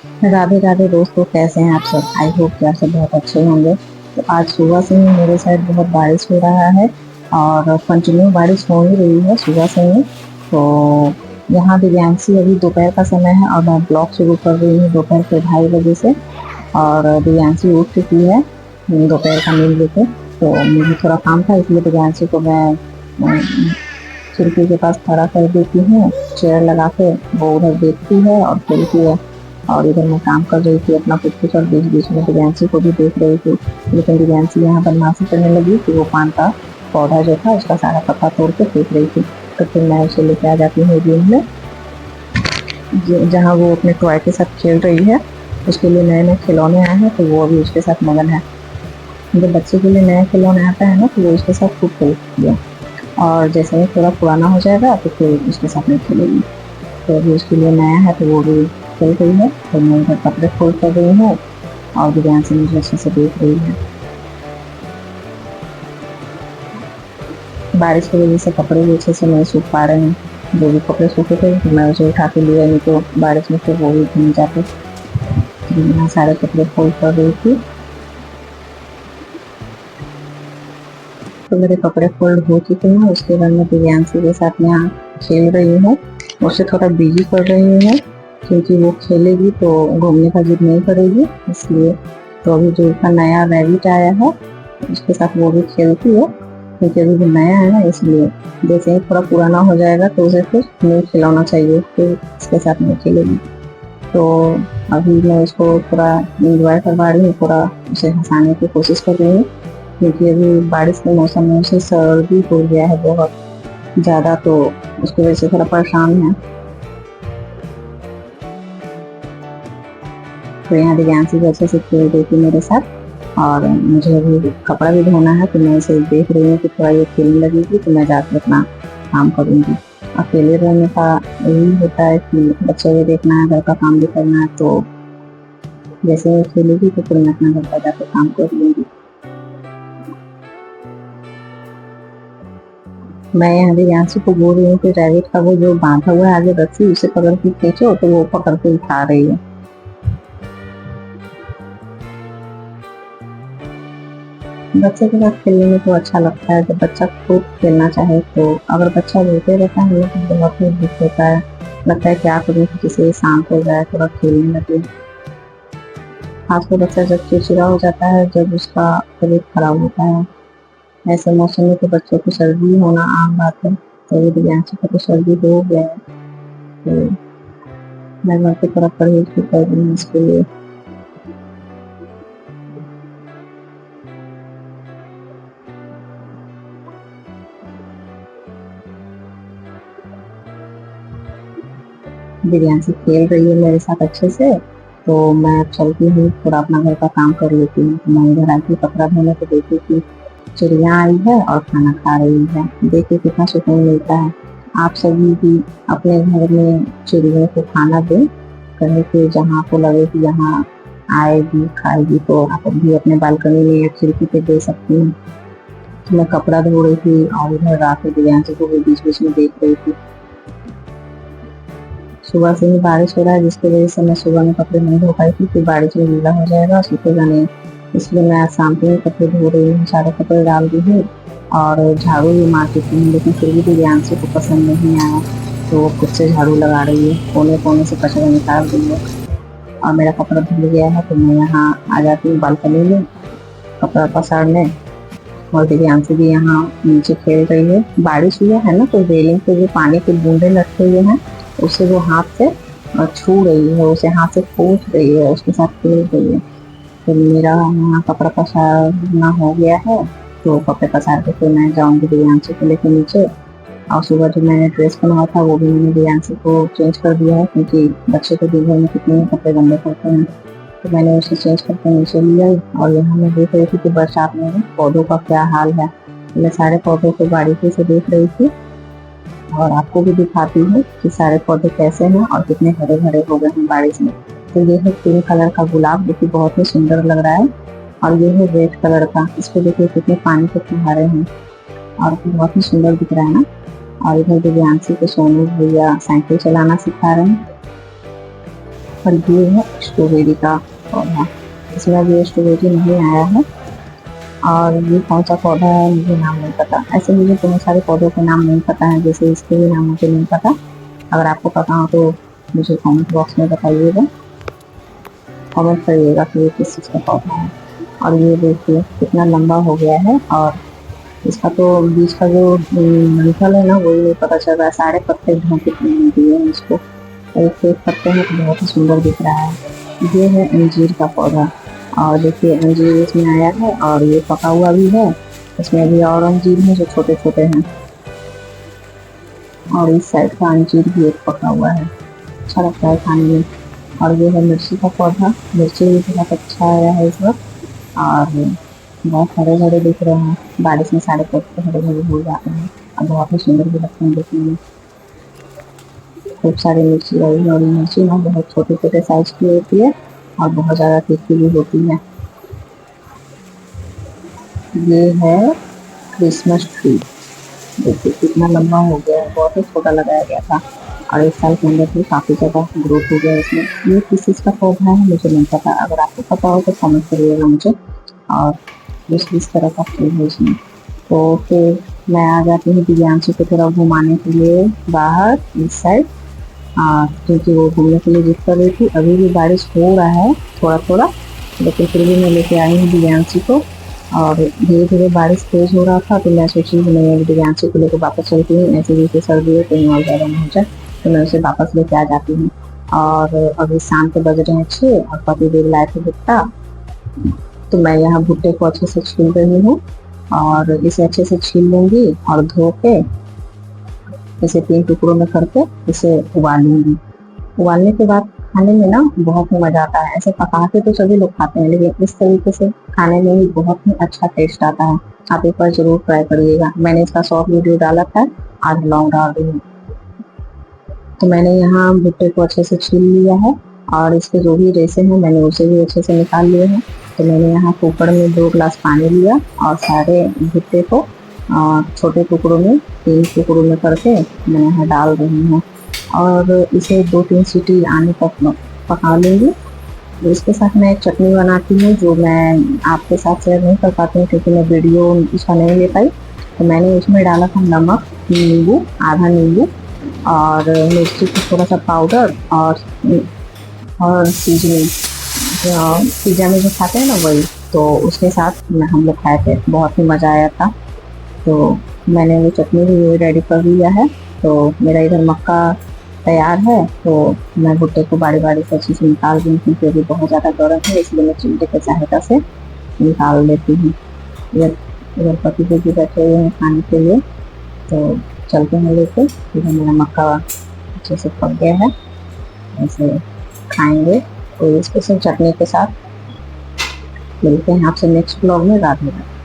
राधे राधे दोस्तों, कैसे हैं आप सब। आई होप कि आप सब बहुत अच्छे होंगे। तो आज सुबह से ही मेरे साइड बहुत बारिश हो रहा है और कंटिन्यू बारिश हो ही रही है सुबह से ही। तो यहाँ दिव्यांशी, अभी दोपहर का समय है और मैं ब्लॉग शुरू कर रही हूँ दोपहर के 2:30 बजे से। और दिव्यांशी उठ चुकी है दोपहर का मील लेके। तो मुझे थोड़ा काम था, इसलिए दिव्यांशी को मैं खिड़की के पास खड़ा कर देती हूँ, चेयर लगा के। वो उधर देखती है और खेलती है और इधर मैं काम कर रही थी अपना कुछ कुछ, और बीच बीच में दिव्यांशी को भी देख रही थी। लेकिन दिव्यांशी यहाँ बदमाशी करने लगी कि वो पान का पौधा जो था उसका सारा पत्ता तोड़ के फेंक रही थी। तो फिर मैं उसे लेके आ जाती हूँ रूम में, जहाँ वो अपने टॉय के साथ खेल रही है। उसके लिए नए नए खिलौने आए हैं तो वो अभी उसके साथ मगन है। जब बच्चे के लिए नया खिलौना आता है ना तो वो उसके साथ खूब खेलती है, और जैसे ही थोड़ा पुराना हो जाएगा तो फिर उसके साथ नहीं खेलेगी। तो अभी उसके लिए नया है तो वो भी खेल रही है। तो मैं इधर कपड़े फोल्ड कर रही हूँ और दिव्यांशी मुझे अच्छे से देख रही है। बारिश की वजह से कपड़े भी अच्छे से नहीं सूख पा रहे हैं। जो भी कपड़े सूखे थे तो मैं उसे उठा के लिया, नहीं तो बारिश में फिर वो भी भीग जाते। तो मैं सारे कपड़े फोल्ड कर रही थी। तो मेरे कपड़े फोल्ड हो चुके हैं। उसके बाद मैं दिव्यांशी के साथ यहाँ खेल रही हूँ, उससे थोड़ा बिजी कर रही हूँ, क्योंकि वो खेलेगी तो घूमने का जिद नहीं करेगी, इसलिए। तो अभी जो उसका नया रैबिट आया है उसके साथ वो भी खेलती है, क्योंकि अभी वो नया है ना, इसलिए। जैसे ही थोड़ा पुराना हो जाएगा तो उसे फिर न्यू खिलौना चाहिए, फिर इसके साथ नहीं खेलेगी। तो अभी मैं उसको थोड़ा इंजॉय करवा रही हूँ, थोड़ा उसे हंसाने की कोशिश कर रही हूँ, क्योंकि अभी बारिश के मौसम में उसे सर्दी हो गया है बहुत ज़्यादा, तो उसकी वजह से थोड़ा परेशान है। तो यहाँ दिव्यांशी भी अच्छे से खेल रही थी मेरे साथ, और मुझे अभी कपड़ा भी धोना है तो मैं इसे देख रही हूँ कि थोड़ा ये खेलने लगेगी तो मैं जाकर अपना काम करूँगी। अकेले रहने का यही होता है कि बच्चे भी देखना है, घर का काम भी करना है। तो जैसे वो खेलेगी तो फिर मैं अपना घर का जाकर काम कर लूँगी। मैं यहाँ दिव्यांशी को बोल रही हूँ कि रैबिट का वो जो बांधा हुआ है आगे रस्सी, उसे पकड़ के खींचो, तो वो पकड़ के उठा रही है। बच्चे के साथ खेलने में तो अच्छा लगता है, जब बच्चा खुद खेलना चाहे। तो अगर बच्चा रोते रहता है तो बहुत ही दुख होता है, लगता है क्या करूँ कि किसी शांत हो जाए, थोड़ा खेलने लगे। खासकर बच्चा जब चिड़चिड़ा हो जाता है, जब उसका तबीयत खराब होता है, ऐसे मौसम में तो बच्चों को सर्दी होना आम बात है। तो ये दिव्यांशी को तो सर्दी हो गया है, तो मैं घर की तरफ परहेज भी कर रही हूँ इसके लिए। दिव्यांशी खेल रही है मेरे साथ अच्छे से, तो मैं चलती हूँ थोड़ा अपना घर का काम कर लेती हूँ। तो मैं इधर आई थी कपड़ा धोने, तो देखी कि चिड़िया आई है और खाना खा रही है। देखिए कितना सुकून मिलता है। आप सभी भी अपने घर में चिड़ियों को खाना दें, कहीं पे जहाँ आपको लगे कि यहाँ आएगी खाएगी, तो आप भी अपने बालकनी में या खिड़की पे दे सकती हैं। तो मैं कपड़ा धो रही थी और इधर रात दिव्यांशी को भी बीच बीच में देख रही थी। सुबह से ही बारिश हो रहा है, जिसकी वजह से मैं सुबह में कपड़े नहीं धो पाई थी, फिर बारिश में गीला हो जाएगा, सूखेगा नहीं। इसलिए मैं आज शाम को ही कपड़े धो रही हूँ, सारे कपड़े डाल दी हूँ और झाड़ू भी मार चुकी हूँ। लेकिन फिर भी दिव्यांशी को पसंद नहीं आया, तो वो खुद से झाड़ू लगा रही है, कोने कोने से कचरा निकाल रही है। और मेरा कपड़ा धुल गया है तो मैं यहाँ आ जाती हूँ बालकनी में कपड़ा पसारने, और दिव्यांशी भी यहाँ नीचे खेल रही है। बारिश हुआ है ना, तो रेलिंग पे जो पानी के बूंदे लटके हुए हैं उसे वो हाथ से छू रही है, उसे हाथ से पोंछ रही है, उसके साथ खेल रही है। तो मेरा यहाँ कपड़ा पसारना हो गया है, तो कपड़े पसार के फिर मैं जाऊँगी दिव्यांशी को लेकर नीचे। और सुबह जो मैंने ड्रेस बनाया था वो भी मैंने दिव्यांशी को चेंज कर दिया है, क्योंकि बच्चे को दिन भर में कितने कपड़े गंदे पड़ते हैं। तो मैंने उसे चेंज करके नीचे ले आई, और यहाँ मैं देख रही थी कि बरसात में पौधों का क्या हाल है। मैं सारे पौधों को बारीकी से देख रही थी, और आपको भी दिखाती हूँ कि सारे पौधे कैसे हैं और कितने हरे भरे हो गए हैं बारिश में। तो ये है पिंक कलर का गुलाब, जो कि बहुत ही सुंदर लग रहा है, और ये है रेड कलर का। इसको देखिए कितने पानी के फुहारे हैं और बहुत ही सुंदर दिख रहा है ना। और इधर दिव्यांशी को सोनू भैया साइकिल चलाना सिखा रहे हैं। और ये है स्ट्रॉबेरी का पौधा, इसमें अभी स्ट्रॉबेरी नहीं आया है। और ये कौन सा पौधा है मुझे नाम नहीं पता। ऐसे मुझे बहुत सारे पौधों के नाम नहीं पता है, जैसे इसके भी नाम मुझे नहीं पता। अगर आपको पता हो तो मुझे कमेंट बॉक्स में बताइएगा, कमेंट करिएगा कि ये किस चीज़ का पौधा है। और ये देखिए कितना लंबा हो गया है, और इसका तो बीच का जो डंठल है ना वही नहीं पता चल रहा है, सारे पत्ते ढोके दिए हैं इसको। एक एक पत्ते में तो बहुत ही सुंदर दिख रहा है। ये है अंजीर का पौधा, और देखिए अंजीर इसमें आया है और ये पका हुआ भी है। इसमें अभी और अंजीर हैं जो छोटे छोटे हैं, और इस साइड का अंजीर भी एक पका हुआ है, अच्छा लगता है खाने में। और ये है मिर्ची का पौधा, मिर्ची भी बहुत अच्छा आया है इस वक्त, और बहुत हरे भरे दिख रहे हैं। बारिश में सारे पत्ते हरे भरे हो जाते हैं और बहुत ही सुंदर भी लगते हैं देखने में। खूब सारी मिर्ची लगी है, और ये मिर्ची ना बहुत छोटे छोटे साइज की होती है और बहुत ज़्यादा तीखी भी होती है। ये है क्रिसमस ट्री, देखिए कितना लंबा हो गया है, बहुत ही छोटा लगाया गया था और एक साल के अंदर भी काफ़ी ज़्यादा ग्रोथ हो गया इसमें। ये किस चीज़ का पौधा है मुझे नहीं पता, अगर आपको पता हो तो कमेंट करिएगा मुझे। और इस तरह का फूल है इसमें। तो फिर मैं आ जाती हूँ दिव्यांशु को थोड़ा घुमाने के लिए बाहर इस साइड, क्योंकि वो घूमने के लिए जिद कर रही थी। अभी भी बारिश हो रहा है थोड़ा थोड़ा, लेकिन फिर भी मैं लेके आई हूँ दिव्यांशु को। और धीरे धीरे बारिश तेज हो रहा था तो मैं सोची मैं दिव्यांशु को लेकर वापस चलती हूँ, ऐसे जैसे सर्दी है कहीं और ज़्यादा नहीं हो जाए, तो मैं उसे वापस लेके आ जाती हूँ। और अभी शाम के बज रहे हैं 6 और पति देव लाए थे भुट्टा, तो मैं यहाँ भुट्टे को अच्छे से छील रही हूँ, और इसे अच्छे से छील लूँगी और धो के इसे 3 टुकड़ों में करके इसे उबालूंगी। उबालने के बाद खाने में ना बहुत ही मज़ा आता है। ऐसे पका के तो सभी लोग खाते हैं, लेकिन इस तरीके से खाने में भी बहुत ही अच्छा टेस्ट आता है। आप एक बार ज़रूर ट्राई करिएगा। मैंने इसका शॉर्ट वीडियो डाला था, आज लॉन्ग डाल रही हूँ। तो मैंने यहाँ भुट्टे को अच्छे से छील लिया है, और इसके जो भी रेशे हैं मैंने उसे भी अच्छे से निकाल लिए हैं। तो मैंने यहाँ कुकर में 2 गिलास पानी लिया और सारे भुट्टे को छोटे टुकड़ों में 3 टुकड़ों में करके मैं यहाँ डाल रही हूँ, और इसे 2-3 सीटी आने तक पका लूँगी। इसके साथ मैं एक चटनी बनाती हूँ जो मैं आपके साथ शेयर नहीं कर पाती हूँ क्योंकि मैं वीडियो इसका नहीं ले पाई। तो मैंने उसमें डाला था नमक, नींबू, आधा नींबू, और मिर्ची का थोड़ा सा पाउडर, और सीजनिंग पिज़्ज़ा में जो खाते हैं ना वही, तो उसके साथ हम लोग खाए थे, बहुत ही मज़ा आया था। तो मैंने वो चटनी भी रेडी कर लिया है। तो मेरा इधर मक्का तैयार है, तो मैं भुट्टे को बारी बारी से अच्छे से निकाल रही हूँ क्योंकि अभी बहुत ज़्यादा गर्म है, इसलिए मैं चिमटे की सहायता से निकाल लेती हूँ। इधर इधर पति देव भी बैठे हुए हैं खाने के लिए, तो चलते हैं लेके। इधर मेरा मक्का अच्छे से पक गया है, ऐसे खाएंगे तो स्पेशल चटनी के साथ। मिलते हैं आपसे नेक्स्ट ब्लॉग में। राधे राधे।